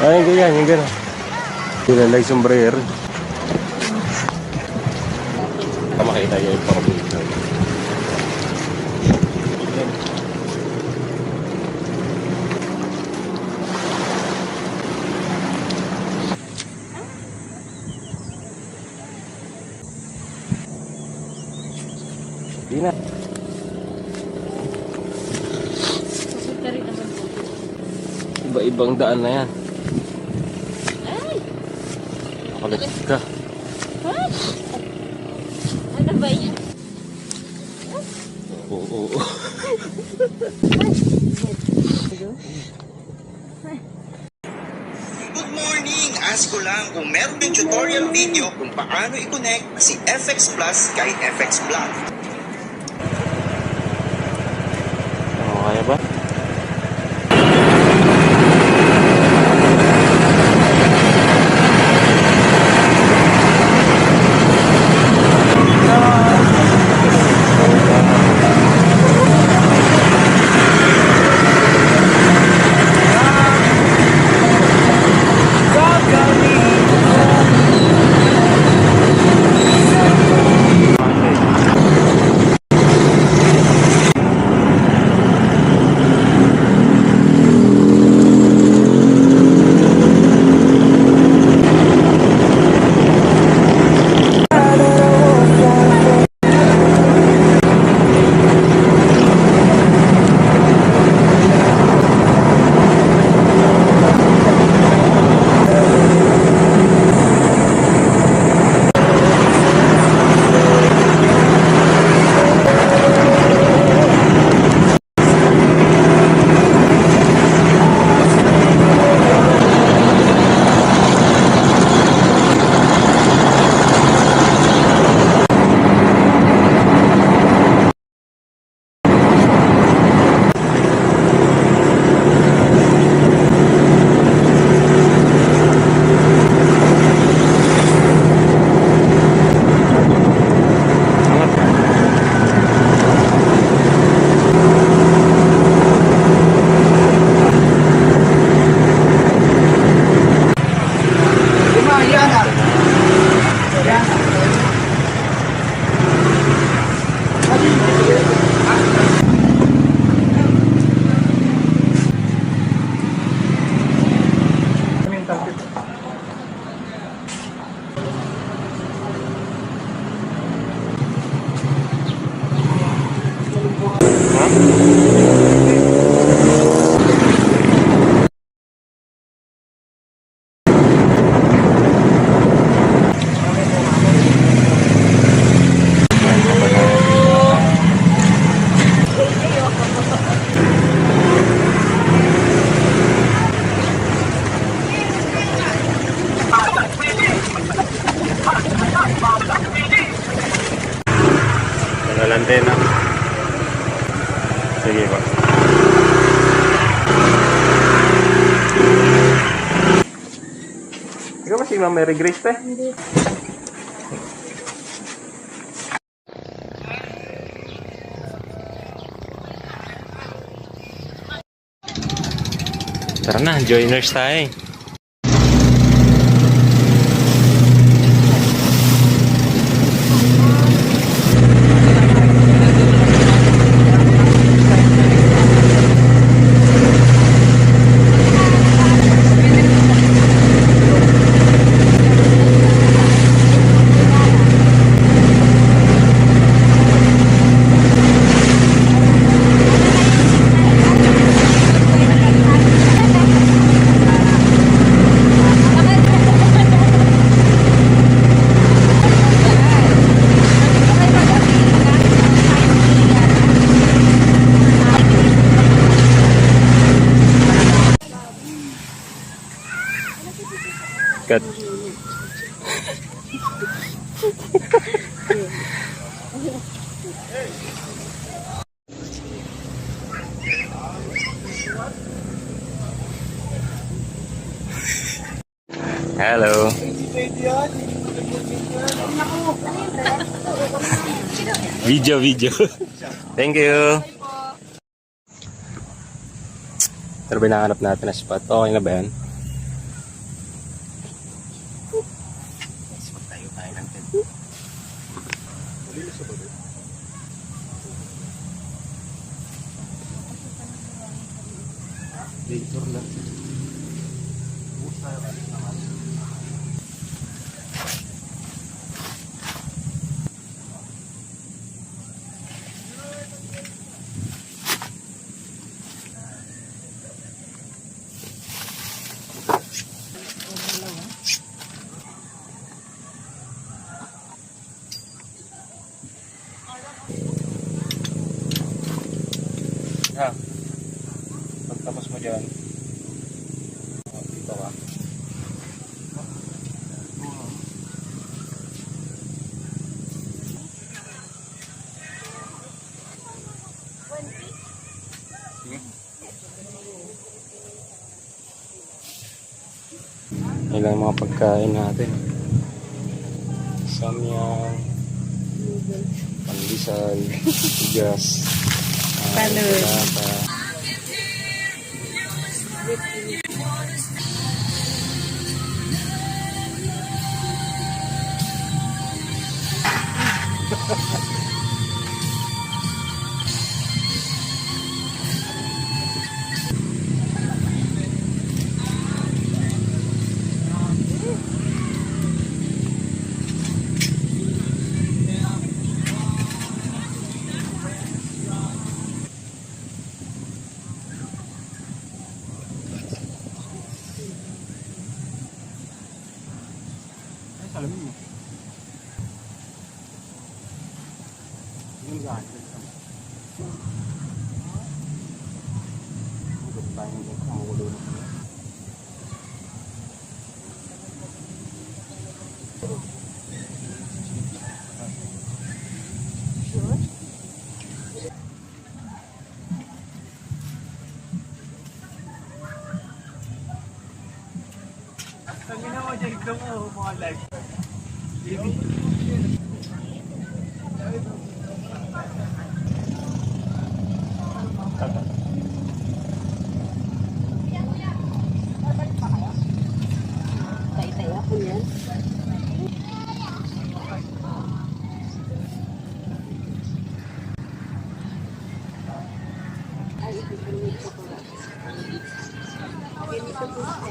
Ay, ganyan, yung gano'n. Nilalay sombrero. Makita niyo yung pang-video. Hindi na. Iba-ibang daan na yan. Nakalit ka. Ano ba yan? Oo. Good morning! Ask ko lang kung meron din tutorial video kung paano i-connect si FX Plus kay FX Black. Kaya ba? Antena. Sige ba? Ikaw ba si Ma'am Mary Grace te? Hindi. Tara na, joiners tayo. Cut. Hello. Video. Thank you. Pero binahanap natin na spot. Okay na ba yan? Dito lang. Ha? Pagtapos mo dyan, dito ka. Sige. Ilang mga pagkain natin. Samyang, pandesal, bigas, Balon. lata. Ay, salamin mo. Yung gaan. Huwag tayo ng kamulo na kami. Sabi na mo dyan itong mga live. Tay-tay ako yan. Ay, ipipinit ko lang. Ganito po siya.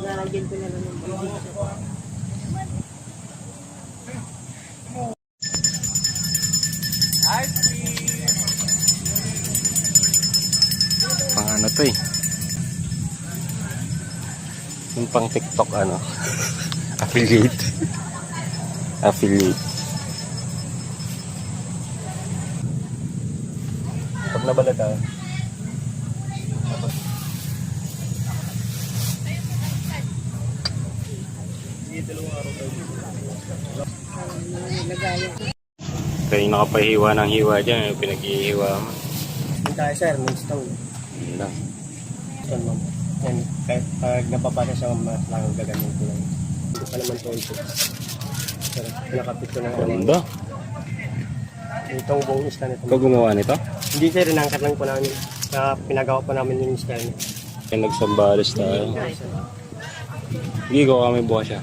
Lalagyan ko na lang ng bibig. Pang ano to eh. Yung pang TikTok ano. Affiliate. Affiliate. Pag nabalata, Ito yung nakapahiwa ng hiwa dyan. Yung pinag-ihiwa mo. yung tayo sir, may stone. Yun lang. Stone mo. Yan, kahit pag napapasa siya, mas lang gaganyan ko lang. Hindi pa naman 20. Pero pinakapit ko ng Ganda. itong buong iskan nito. Ikaw gumawa nito? Hindi sir, inangkat lang po namin. Pinagawa pa namin yung iskan niya. Kaya nagsambalis tayo. Hindi ko kami bukas siya.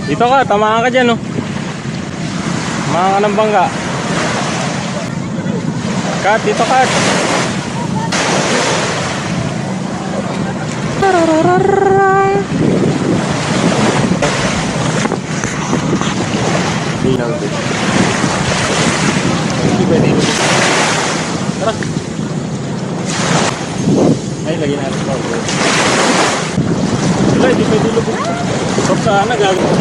Dito ka, tamaan ka dyan, oh. Tamaan ka ng bangga. Kat, dito kat. Hindi pwede. Tara. Ay, lagyan natin ito. Wala, hindi pwede lubog. Stop sana, gagawin.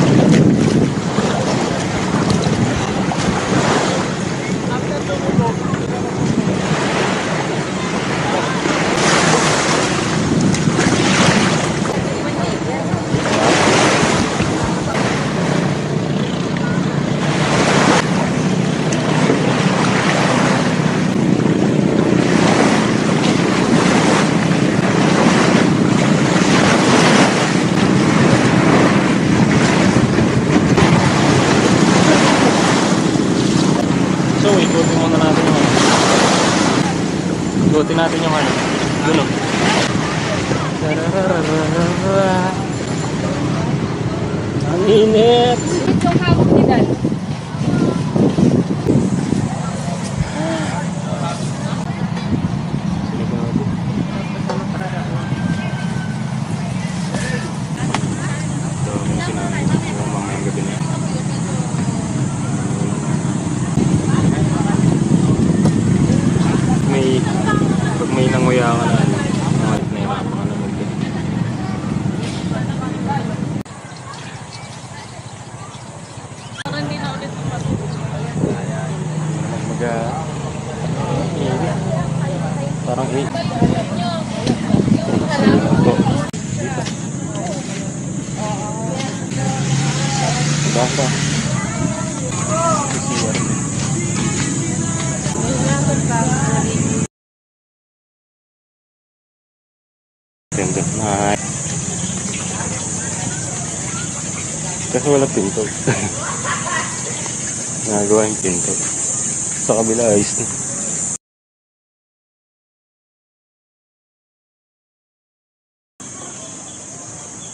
So, ikutin muna natin yung ano. Ikutin natin yung ano. Doon o. Ang init! Ito ang hawak ni Dan. Sige ko natin. Ito yung sinabi yung mamayang gabi na yan. Pag may nanguya ka na ano, nahirapan ka na mag-get. Parang hindi na ulit ang Parang 8. Basta. Ganda. Kasi wala pinto. Nagawa yung pinto. Sa kabila ayos na.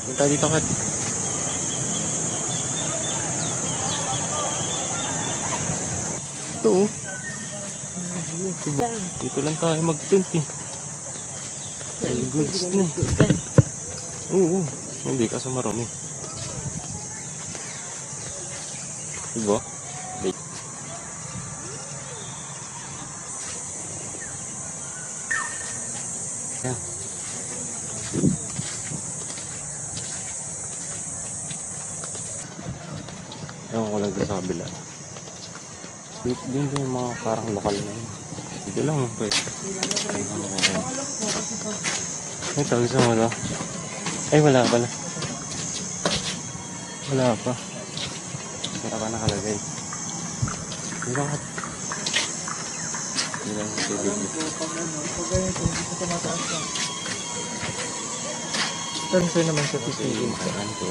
Punta dito Kat. Ito oh. Dito lang tayo mag-tent eh. Ay, goods na eh. Oo, hindi kasi marami. Diba? Yan. Ewan ko lang dito sa kabila. Din yung mga parang lokal na yun. Dito lang ang pwede. Ay, tawag sa wala. Ay, wala pala. Wala pa. Wala pa nakalagay. Hindi lang at. Hindi lang ang tubig dito. Transfer naman sa PCA. Makaraan ko.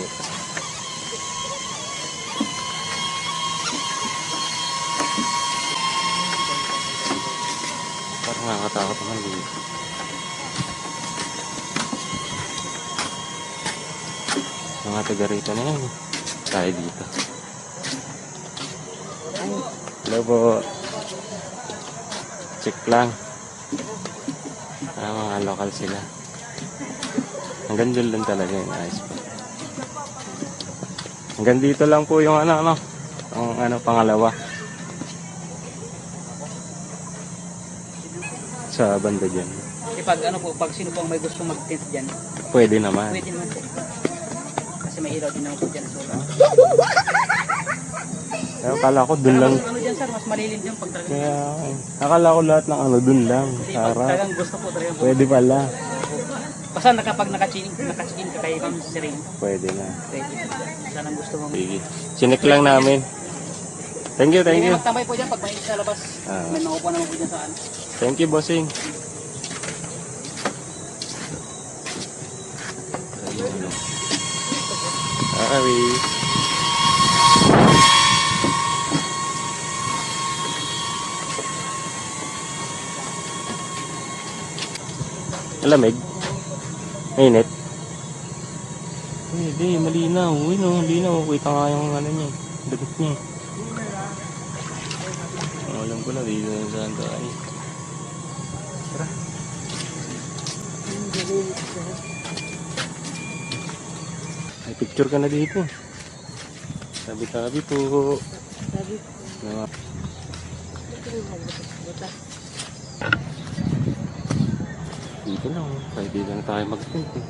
Parang nakakatakot naman dito. Mga taga rito na yan. Tayo dito. Hello po. Check lang. Mga local sila. Hanggang dun lang talaga yun. Ayos po. Hanggang dito lang po yung ano. Ang pangalawa. Sa banda dyan. Pag pag sino pong may gusto mag-tent dyan, Pwede naman. pwede naman po. Kasi may ilaw din naman po dyan. So, Kaya akala ko dun lang. ano dyan sir, mas malilim dyan pag talagang, Kaya akala ko lahat ng dun lang. hindi, Sa pag harap. talagang gusto po talagang po. Pwede pala. Basta kapag naka-check-in ka kay Ma'am Siring, Pwede na. pwede. Basta nang gusto mong. Sige. Sinek lang namin. Thank you, thank Hindi you. magtambay po dyan pag may sa labas. Ah. May makukuha naman po dyan sa ano. Thank you, bossing. Ari. Lamig. Mainit. Hindi, malinaw. Uy, no, malinaw. Kita nga yung ano niya. Dagat niya. Alam ko na dito na saan tayo. Tara. May picture ka na dito. Tabi-tabi po. Sabi, Mga ito yung butas. Dito lang. Pwede lang tayo mag-tent eh.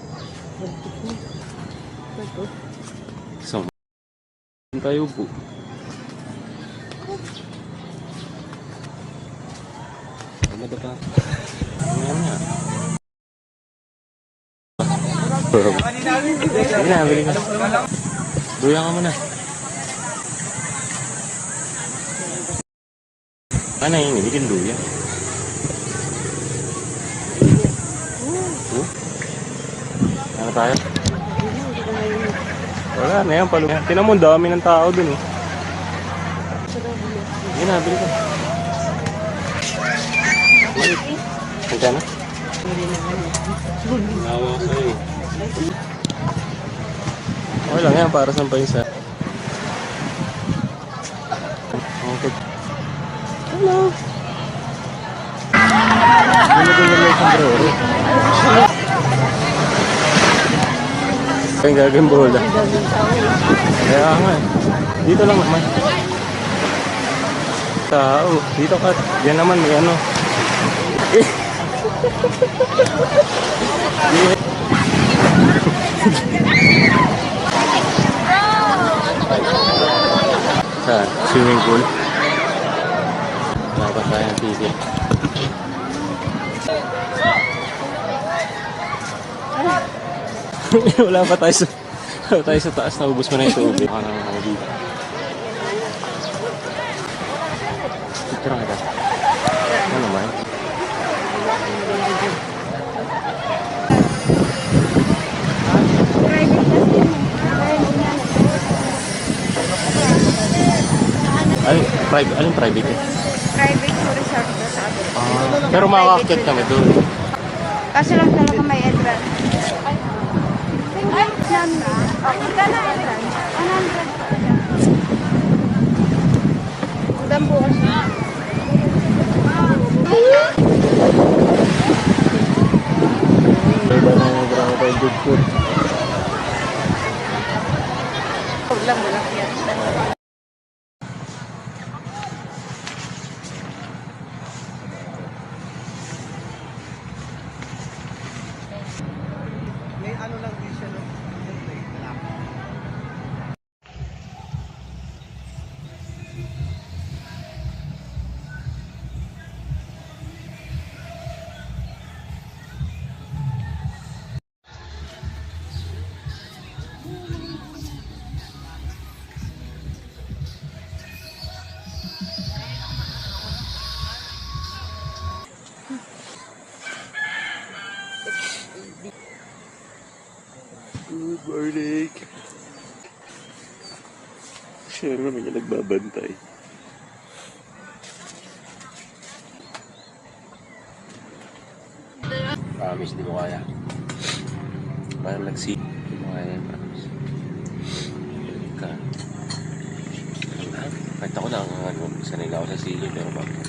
So, tayo po. Ano ba ba? Ayan nga. Sige na, bili ka. Duya ka muna. Ano yun? Hindi ka duya. Ano tayo? Wala na yan, palo. Tinan mo, dami ng tao dun eh. Sige na, bili ka. Hanggang na? Nawa ko sa'yo. Okay lang yan, para saan pa yun sa... Okay. Hello! Gulog-gulog na yung sombrero. Kaya gagawin bola. Kaya nga eh. Dito lang naman. Tao. Dito ka. Yan naman may ano. Saan? Swimming pool. Wala pa tayo ng ticket. Wala pa tayo sa taas. Naubos mo na yung tubig. Baka naman ako dito. Picture nga ka. Ano naman? Anong private eh? Private po resort na sa atin. Pero makakakit kami doon. Kasi lang talaga may entrance. Ay, yan na. Okay ka na entrance. 100. Udang po kasi. Iba na yung grang tayo good food. Huwag lang mo lang yan. Good morning. Sure naman yung nagbabantay. Promise, di mo kaya. Parang nagsi... Di mo kaya yung promise. Balik ka. Kahit ako lang, sanay na ako sa sili, pero bakit?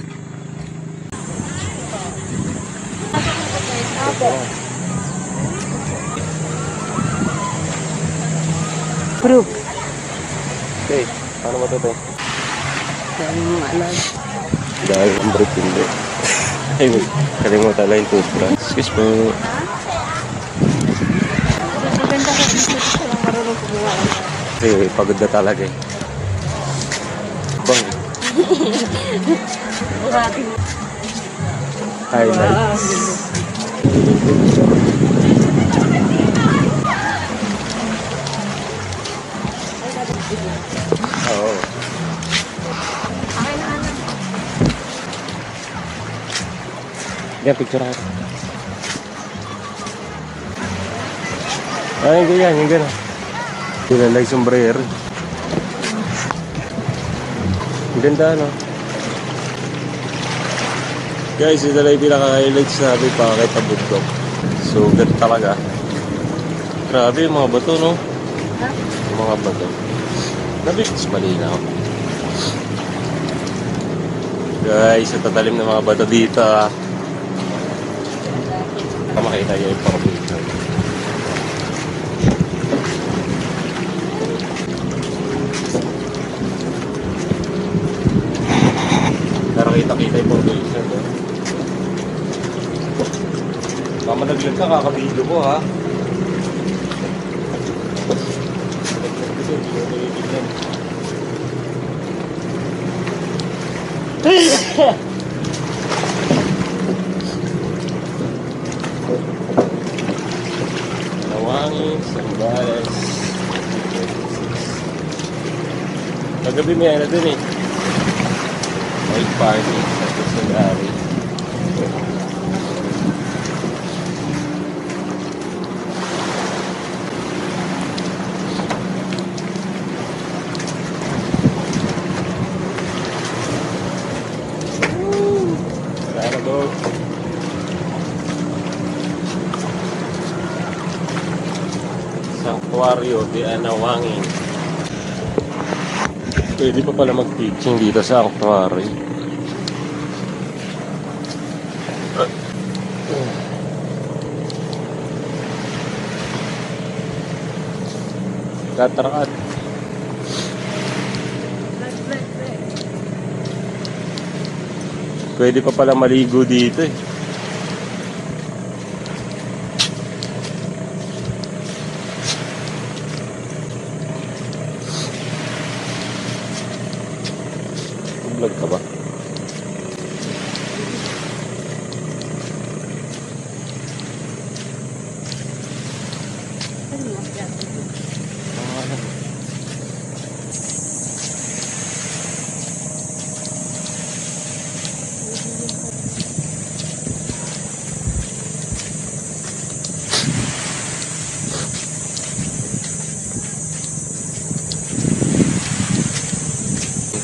Proof. Okay, paano ba ito? Dahil mo alam. Dahil ang break hindi. Ay, kalimutan lang yung toothbrush. Excuse po. Maganda ko dito sa lang marunong kumuha. Kasi pagod na talaga eh. Bang. Highlights. Oo. Yan, picture ako. Ay, hindi yan, yung gano'n. Nilalay sombrero. Ang ganda, no? Guys, ito na yung pinaka-highlights namin para kahit ang bundok. So, ganda talaga. Grabe yung mga bato, no? Yung mga bato. Nabigis malinaw. Guys, ito talim ng mga bato dito. Makita nyo yung formation. Pero kita-kita yung formation. malaglag ka, kakabilo ko ha. Nawangin, Sambales. Kagabi may ano dun eh. White party sa Quezonari. Sana go. Sanctuario de Anawangin. Pwede pa pala mag-teaching dito sa Sanctuary. Tatarakan. Pwede pa pala maligo dito eh. Vlog ka ba?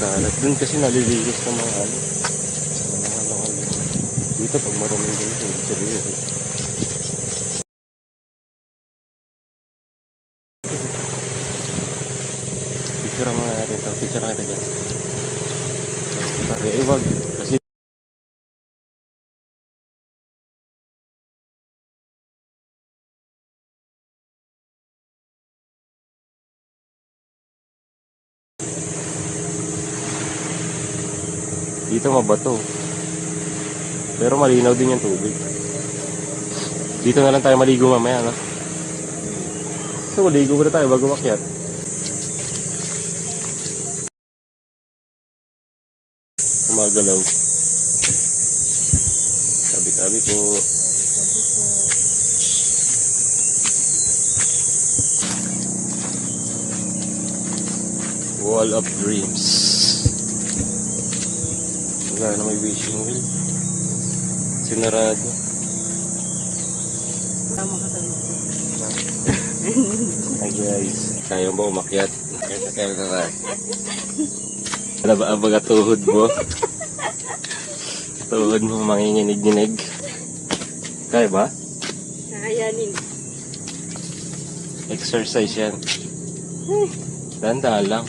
Kalat. Doon kasi nalilinis ng mga ano. Dito pag maruming ganito, seryoso. Picture ang mga natin ito. Picture natin dyan. Pare, wag. Kasi dito mabato. Pero malinaw din yung tubig. Dito na lang tayo maligo mamaya, no? So, maligo muna tayo bago makyat. Kumagalaw. Tabi-tabi po. Wall of Dreams. Wala na may wishing wheel. Sinarado. Hi guys. Kaya ba umakyat? Kaya. Wala ba ang mga tuhod mo? Tuhod mo manginginig-ginig. Kaya ba? Kakayanin. Exercise yan. Dahan-dahan lang.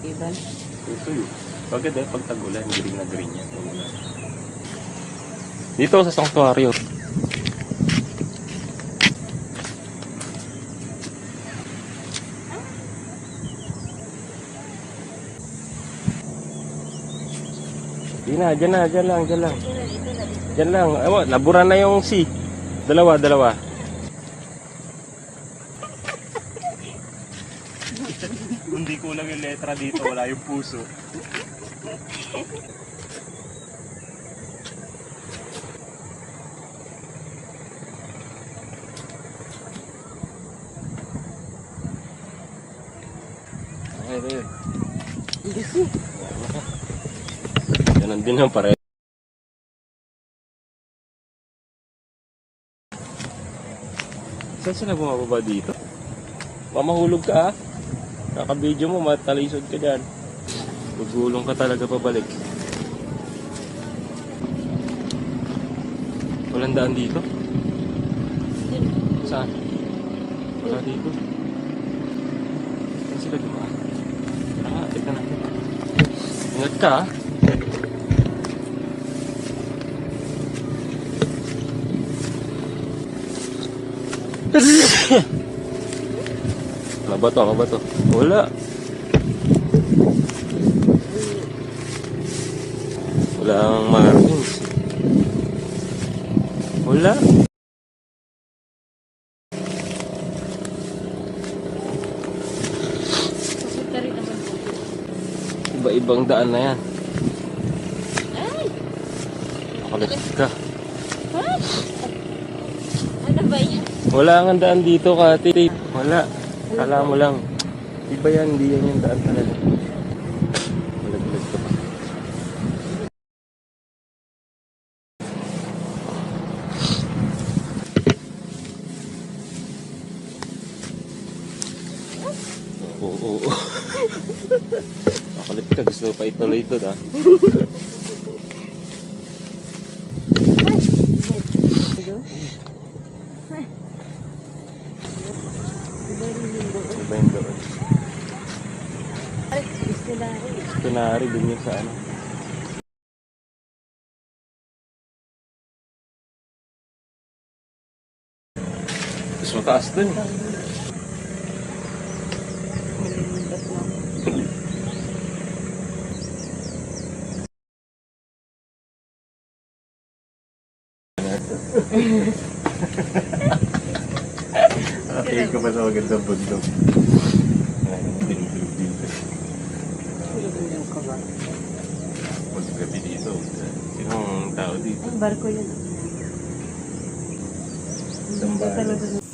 Iban. Ito yun. Pagka dahil pag tagulan, green na green yan. Dito sa sanctuaryo. Dyan lang. Dyan lang. Ewan, nabura na yung C. Dalawa. Hindi kulang yung letra dito, wala yung puso. Okay, ganun din ang pare. Saan sila bumababa dito? Mamahulog ka ah. Kaka-video mo, matalisod ka dyan. Gugulong ka talaga pabalik. Walang daan dito? Saan? Wala dito. Saan sila dumaan? Tara nga, tignan natin. Ingat ka, ah. Ano ba to? Ano ba to? Wala. Wala ang markings. Wala. Papunta rin naman po. Iba-ibang daan na yan. Ay! Nakalit ka. Ano ba yan? Wala nga daan dito, Kati. Wala. Kala mo lang. Iba yan, hindi yan yung daan talaga. Malaglag ka pa. Oo. Nakalit ka. Gusto pa ituloy ito, ha? Iba yung doon. Kunari, dun yun sa ano. Mas mataas dun. Tingin ko pa sa magandang bundok. Tinutulog dito. Pag gabi dito, sinong tao dito? Barko yun. Isang bahay.